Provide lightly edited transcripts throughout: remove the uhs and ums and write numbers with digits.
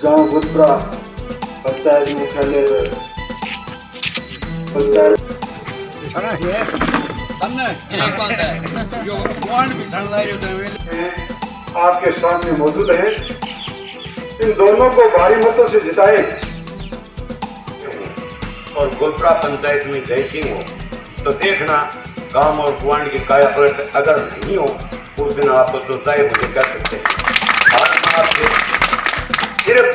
गांव गुजरा पंचायत मुख्यालय पंचायत आपके सामने मौजूद है। इन दोनों को भारी मतों से जिताए और गुलपरा पंचायत में जय सिंह हो तो देखना काम और कुआंड की काया पलट अगर नहीं हो उस दिन आप तो चाहे मुझे कर सकते हैं। आपसे सिर्फ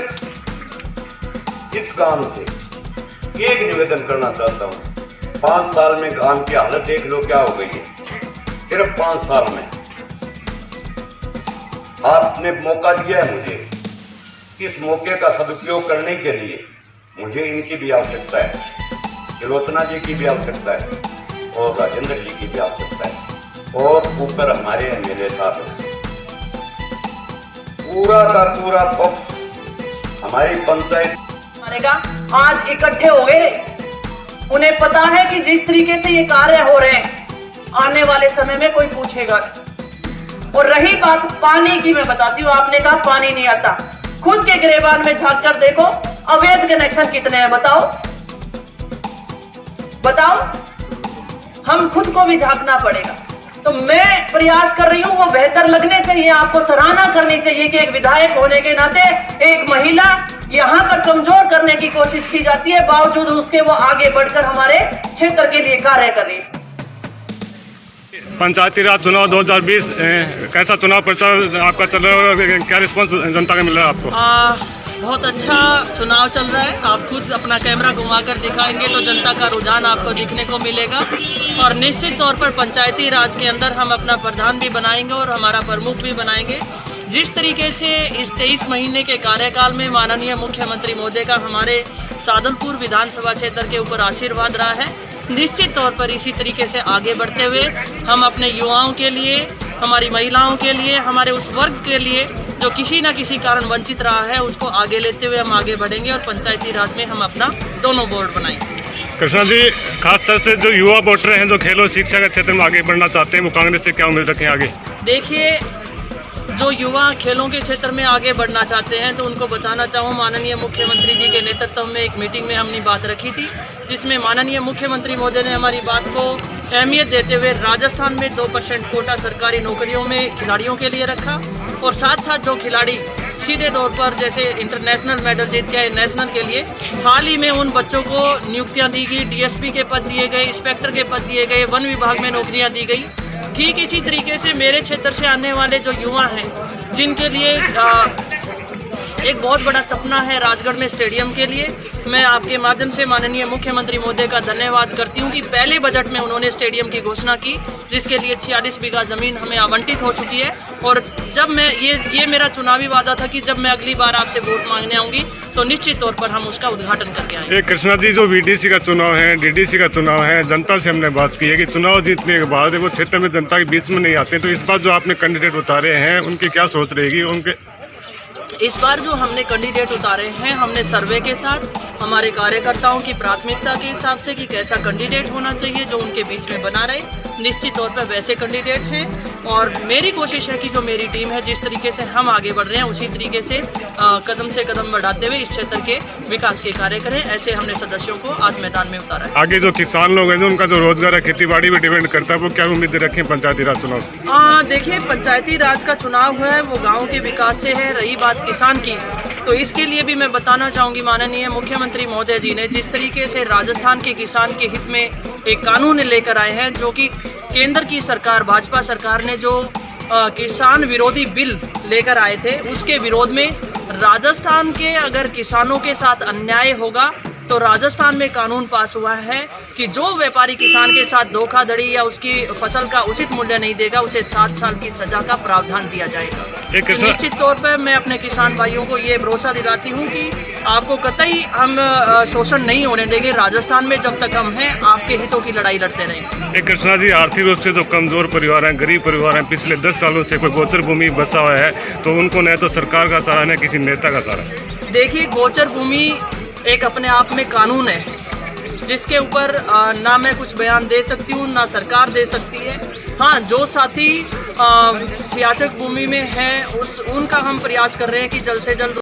इस काम से एक निवेदन करना चाहता हूँ, 5 साल में काम की हालत देख लो क्या हो गई है। सिर्फ 5 साल में आपने मौका दिया है मुझे, इस मौके का सदुपयोग करने के लिए मुझे इनकी भी आवश्यकता है, त्रिलोचना जी की भी आवश्यकता है और राजेंद्र जी की भी आवश्यकता है और ऊपर हमारे एमएलए साहब हैं। पूरा का पूरा पक्ष हमारी पंचायत आज इकट्ठे हो गए। उन्हें पता है कि जिस तरीके से ये कार्य हो रहे हैं आने वाले समय में कोई पूछेगा। और रही बात पानी की, मैं बताती हूँ, आपने कहा पानी नहीं आता, खुद के गिरेबान में झांक कर देखो अवैध कनेक्शन कितने हैं, बताओ। हम खुद को भी झांकना पड़ेगा। तो मैं प्रयास कर रही हूँ, वो बेहतर लगने चाहिए, आपको सराहना करनी चाहिए कि एक विधायक होने के नाते एक महिला यहाँ पर कमजोर करने की कोशिश की जाती है, बावजूद उसके वो आगे बढ़कर हमारे क्षेत्र के लिए कार्य कर रही है। पंचायती राज चुनाव 2020 कैसा चुनाव प्रचार आपका चल रहा है और क्या रिस्पांस जनता का मिल रहा है आपको? बहुत अच्छा चुनाव चल रहा है। आप खुद अपना कैमरा घुमाकर दिखाएंगे तो जनता का रुझान आपको दिखने को मिलेगा। और निश्चित तौर पर पंचायती राज के अंदर हम अपना प्रधान भी बनाएंगे और हमारा प्रमुख भी बनाएंगे। जिस तरीके से इस 23 महीने के कार्यकाल में माननीय मुख्यमंत्री महोदय का हमारे सादुलपुर विधानसभा क्षेत्र के ऊपर आशीर्वाद रहा है, निश्चित तौर पर इसी तरीके से आगे बढ़ते हुए हम अपने युवाओं के लिए, हमारी महिलाओं के लिए, हमारे उस वर्ग के लिए जो किसी न किसी कारण वंचित रहा है उसको आगे लेते हुए हम आगे बढ़ेंगे और पंचायती राज में हम अपना दोनों बोर्ड बनाएंगे। कृष्णा जी, खास तौर से जो युवा वोटर हैं जो खेलों शिक्षा के क्षेत्र में आगे बढ़ना चाहते हैं, वो कांग्रेस से क्या उम्मीद रखें आगे? देखिए, जो युवा खेलों के क्षेत्र में आगे बढ़ना चाहते हैं तो उनको बताना चाहूँ, माननीय मुख्यमंत्री जी के नेतृत्व में एक मीटिंग में हमने बात रखी थी, जिसमें माननीय मुख्यमंत्री महोदय ने हमारी बात को अहमियत देते हुए राजस्थान में 2% कोटा सरकारी नौकरियों में खिलाड़ियों के लिए रखा और साथ साथ जो खिलाड़ी सीधे तौर पर जैसे इंटरनेशनल मेडल जीत के आए नेशनल के लिए, हाल ही में उन बच्चों को नियुक्तियां दी गई, डीएसपी के पद दिए गए, इंस्पेक्टर के पद दिए गए, वन विभाग में नौकरियां दी गई। ठीक इसी तरीके से मेरे क्षेत्र से आने वाले जो युवा हैं जिनके लिए एक बहुत बड़ा सपना है राजगढ़ में स्टेडियम के लिए, मैं आपके माध्यम से माननीय मुख्यमंत्री महोदय का धन्यवाद करती हूं कि पहले बजट में उन्होंने स्टेडियम की घोषणा की, जिसके लिए 46 बीघा जमीन हमें आवंटित हो चुकी है। और जब मैं ये मेरा चुनावी वादा था कि जब मैं अगली बार आपसे वोट मांगने आऊंगी तो निश्चित तौर पर हम उसका उद्घाटन करके आएंगे। कृष्णा जी, जो वीडीसी का चुनाव है, डीडीसी का चुनाव है, जनता से हमने बात की है कि चुनाव जीतने के बाद वो क्षेत्र में जनता के बीच में नहीं आते, तो इस बार जो आपने कैंडिडेट उतारे हैं उनकी क्या सोच रहेगी? इस बार जो हमने कैंडिडेट उतारे हैं, हमने सर्वे के साथ हमारे कार्यकर्ताओं की प्राथमिकता के हिसाब से कि कैसा कैंडिडेट होना चाहिए जो उनके बीच में बना रहे, निश्चित तौर पर वैसे कैंडिडेट हैं। और मेरी कोशिश है कि जो मेरी टीम है, जिस तरीके से हम आगे बढ़ रहे हैं उसी तरीके से कदम से कदम बढ़ाते हुए इस क्षेत्र के विकास के कार्य करें। ऐसे हमने सदस्यों को आज मैदान में उतारा है। आगे जो किसान लोग हैं जो उनका जो रोजगार है खेती बाड़ी में डिपेंड करता है, वो क्या उम्मीद रखें पंचायती राज चुनाव? देखिए, पंचायती राज का चुनाव है वो गाँव के विकास से है। रही बात किसान की, तो इसके लिए भी मैं बताना चाहूँगी, माननीय मुख्यमंत्री महोदय जी ने जिस तरीके से राजस्थान के किसान के हित में एक कानून लेकर आए हैं, जो कि केंद्र की सरकार भाजपा सरकार ने जो किसान विरोधी बिल लेकर आए थे, उसके विरोध में राजस्थान के अगर किसानों के साथ अन्याय होगा तो राजस्थान में कानून पास हुआ है कि जो व्यापारी किसान के साथ धोखाधड़ी या उसकी फसल का उचित मूल्य नहीं देगा उसे 7 साल की सजा का प्रावधान दिया जाएगा। तो निश्चित तौर पर मैं अपने किसान भाइयों को ये भरोसा दिलाती हूँ कि आपको कतई हम शोषण नहीं होने देंगे। राजस्थान में जब तक हम हैं, आपके हितों की लड़ाई लड़ते रहेंगे। कृष्णा जी, आर्थिक रूप से जो कमजोर परिवार हैं, गरीब परिवार हैं, पिछले 10 सालों से कोई गोचर भूमि बसा हुआ है, तो उनको न तो सरकार का सहारा न किसी नेता का सहारा। देखिए, गोचर भूमि एक अपने आप में कानून है जिसके ऊपर ना मैं कुछ बयान दे सकती हूँ ना सरकार दे सकती है। हाँ, जो साथी सियासत भूमि में है उनका हम प्रयास कर रहे हैं कि जल्द से जल्द